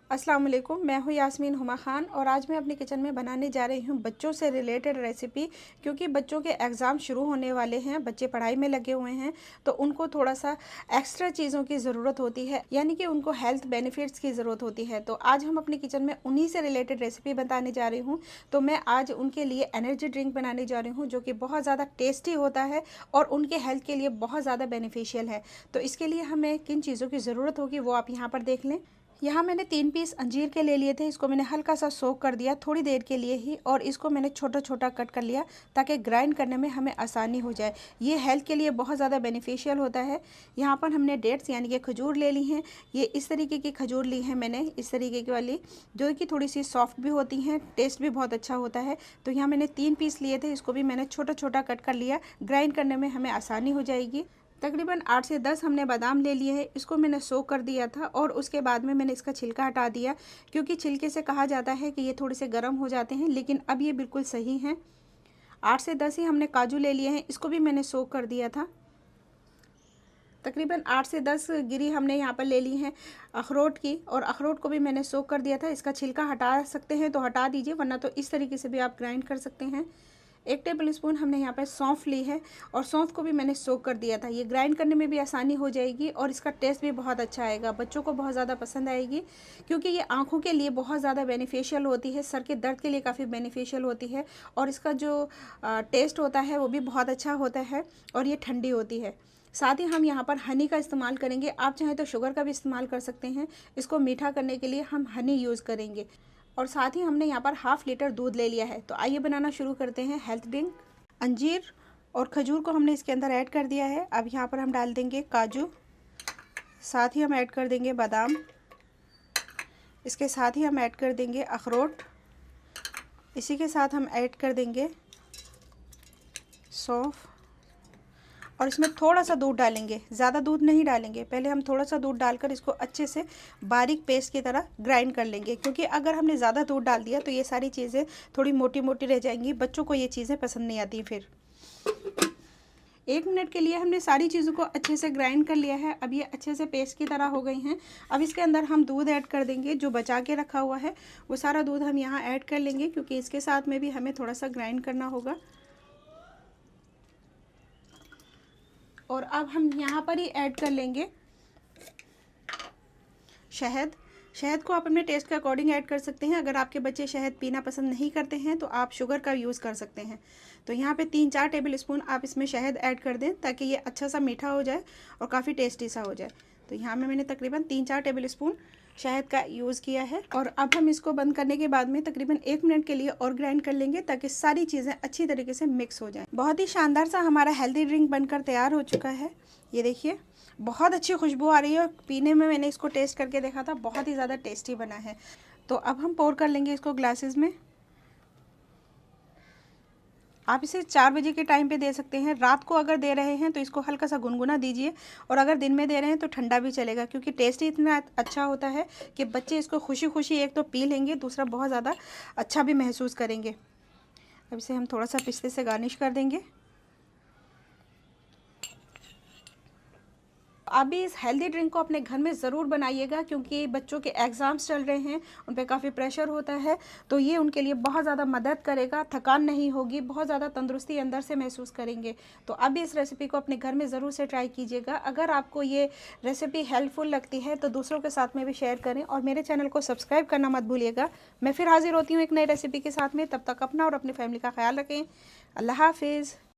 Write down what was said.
अस्सलाम वालेकुम, मैं हूँ यास्मीन हुमा ख़ान और आज मैं अपने किचन में बनाने जा रही हूँ बच्चों से रिलेटेड रेसिपी। क्योंकि बच्चों के एग्ज़ाम शुरू होने वाले हैं, बच्चे पढ़ाई में लगे हुए हैं, तो उनको थोड़ा सा एक्स्ट्रा चीज़ों की ज़रूरत होती है, यानी कि उनको हेल्थ बेनिफिट्स की ज़रूरत होती है। तो आज हम अपने किचन में उन्हीं से रिलेटेड रेसिपी बताने जा रही हूँ। तो मैं आज उनके लिए एनर्जी ड्रिंक बनाने जा रही हूँ, जो कि बहुत ज़्यादा टेस्टी होता है और उनके हेल्थ के लिए बहुत ज़्यादा बेनिफिशियल है। तो इसके लिए हमें किन चीज़ों की ज़रूरत होगी वो आप यहाँ पर देख लें। यहाँ मैंने 3 पीस अंजीर के ले लिए थे। इसको मैंने हल्का सा सोक कर दिया थोड़ी देर के लिए ही, और इसको मैंने छोटा छोटा कट कर लिया ताकि ग्राइंड करने में हमें आसानी हो जाए। ये हेल्थ के लिए बहुत ज़्यादा बेनिफिशियल होता है। यहाँ पर हमने डेट्स यानी कि खजूर ले ली हैं। ये इस तरीके की खजूर ली है मैंने, इस तरीके की वाली, जो कि थोड़ी सी सॉफ्ट भी होती हैं, टेस्ट भी बहुत अच्छा होता है। तो यहाँ मैंने 3 पीस लिए थे, इसको भी मैंने छोटा छोटा कट कर लिया, ग्राइंड करने में हमें आसानी हो जाएगी। तकरीबन 8 से 10 हमने बादाम ले लिए हैं। इसको मैंने सोक कर दिया था और उसके बाद में मैंने इसका छिलका हटा दिया, क्योंकि छिलके से कहा जाता है कि ये थोड़े से गर्म हो जाते हैं, लेकिन अब ये बिल्कुल सही हैं। 8 से 10 ही हमने काजू ले लिए हैं, इसको भी मैंने सोक कर दिया था। तकरीबन 8 से 10 गिरी हमने यहाँ पर ले ली हैं अखरोट की, और अखरोट को भी मैंने सोक कर दिया था। इसका छिलका हटा सकते हैं तो हटा दीजिए, वरना तो इस तरीके से भी आप ग्राइंड कर सकते हैं। 1 टेबल स्पून हमने यहाँ पर सौंफ ली है, और सौंफ को भी मैंने सोक कर दिया था। ये ग्राइंड करने में भी आसानी हो जाएगी और इसका टेस्ट भी बहुत अच्छा आएगा, बच्चों को बहुत ज़्यादा पसंद आएगी, क्योंकि ये आँखों के लिए बहुत ज़्यादा बेनिफिशियल होती है, सर के दर्द के लिए काफ़ी बेनिफिशियल होती है, और इसका जो टेस्ट होता है वो भी बहुत अच्छा होता है, और ये ठंडी होती है। साथ ही हम यहाँ पर हनी का इस्तेमाल करेंगे, आप चाहें तो शुगर का भी इस्तेमाल कर सकते हैं। इसको मीठा करने के लिए हम हनी यूज़ करेंगे। और साथ ही हमने यहाँ पर ½ लीटर दूध ले लिया है। तो आइए बनाना शुरू करते हैं हेल्थ ड्रिंक। अंजीर और खजूर को हमने इसके अंदर ऐड कर दिया है। अब यहाँ पर हम डाल देंगे काजू, साथ ही हम ऐड कर देंगे बादाम, इसके साथ ही हम ऐड कर देंगे अखरोट, इसी के साथ हम ऐड कर देंगे सौंफ, और इसमें थोड़ा सा दूध डालेंगे, ज़्यादा दूध नहीं डालेंगे। पहले हम थोड़ा सा दूध डालकर इसको अच्छे से बारीक पेस्ट की तरह ग्राइंड कर लेंगे, क्योंकि अगर हमने ज़्यादा दूध डाल दिया तो ये सारी चीज़ें थोड़ी मोटी मोटी रह जाएंगी, बच्चों को ये चीज़ें पसंद नहीं आती। फिर 1 मिनट के लिए हमने सारी चीज़ों को अच्छे से ग्राइंड कर लिया है। अब ये अच्छे से पेस्ट की तरह हो गई हैं। अब इसके अंदर हम दूध ऐड कर देंगे, जो बचा के रखा हुआ है वो सारा दूध हम यहाँ ऐड कर लेंगे, क्योंकि इसके साथ में भी हमें थोड़ा सा ग्राइंड करना होगा। और अब हम यहाँ पर ही ऐड कर लेंगे शहद। शहद को आप अपने टेस्ट के अकॉर्डिंग ऐड कर सकते हैं। अगर आपके बच्चे शहद पीना पसंद नहीं करते हैं तो आप शुगर का यूज़ कर सकते हैं। तो यहाँ पे 3-4 टेबल स्पून आप इसमें शहद ऐड कर दें, ताकि ये अच्छा सा मीठा हो जाए और काफ़ी टेस्टी सा हो जाए। तो यहाँ में मैंने तकरीबन 3-4 टेबल स्पून शहद का यूज़ किया है। और अब हम इसको बंद करने के बाद में तकरीबन 1 मिनट के लिए और ग्राइंड कर लेंगे, ताकि सारी चीज़ें अच्छी तरीके से मिक्स हो जाएं। बहुत ही शानदार सा हमारा हेल्दी ड्रिंक बनकर तैयार हो चुका है। ये देखिए, बहुत अच्छी खुशबू आ रही है, और पीने में मैंने इसको टेस्ट करके देखा था, बहुत ही ज़्यादा टेस्टी बना है। तो अब हम पोर कर लेंगे इसको ग्लासेस में। आप इसे 4 बजे के टाइम पे दे सकते हैं। रात को अगर दे रहे हैं तो इसको हल्का सा गुनगुना दीजिए, और अगर दिन में दे रहे हैं तो ठंडा भी चलेगा, क्योंकि टेस्ट ही इतना अच्छा होता है कि बच्चे इसको खुशी खुशी एक तो पी लेंगे, दूसरा बहुत ज़्यादा अच्छा भी महसूस करेंगे। अब इसे हम थोड़ा सा पिस्ते से गार्निश कर देंगे। आप भी इस हेल्दी ड्रिंक को अपने घर में ज़रूर बनाइएगा, क्योंकि बच्चों के एग्ज़ाम्स चल रहे हैं, उन पर काफ़ी प्रेशर होता है, तो ये उनके लिए बहुत ज़्यादा मदद करेगा। थकान नहीं होगी, बहुत ज़्यादा तंदुरुस्ती अंदर से महसूस करेंगे। तो आप भी इस रेसिपी को अपने घर में ज़रूर से ट्राई कीजिएगा। अगर आपको ये रेसिपी हेल्पफुल लगती है तो दूसरों के साथ में भी शेयर करें, और मेरे चैनल को सब्सक्राइब करना मत भूलिएगा। मैं फिर हाजिर होती हूँ एक नई रेसिपी के साथ में। तब तक अपना और अपनी फैमिली का ख्याल रखें। अल्लाह हाफिज़।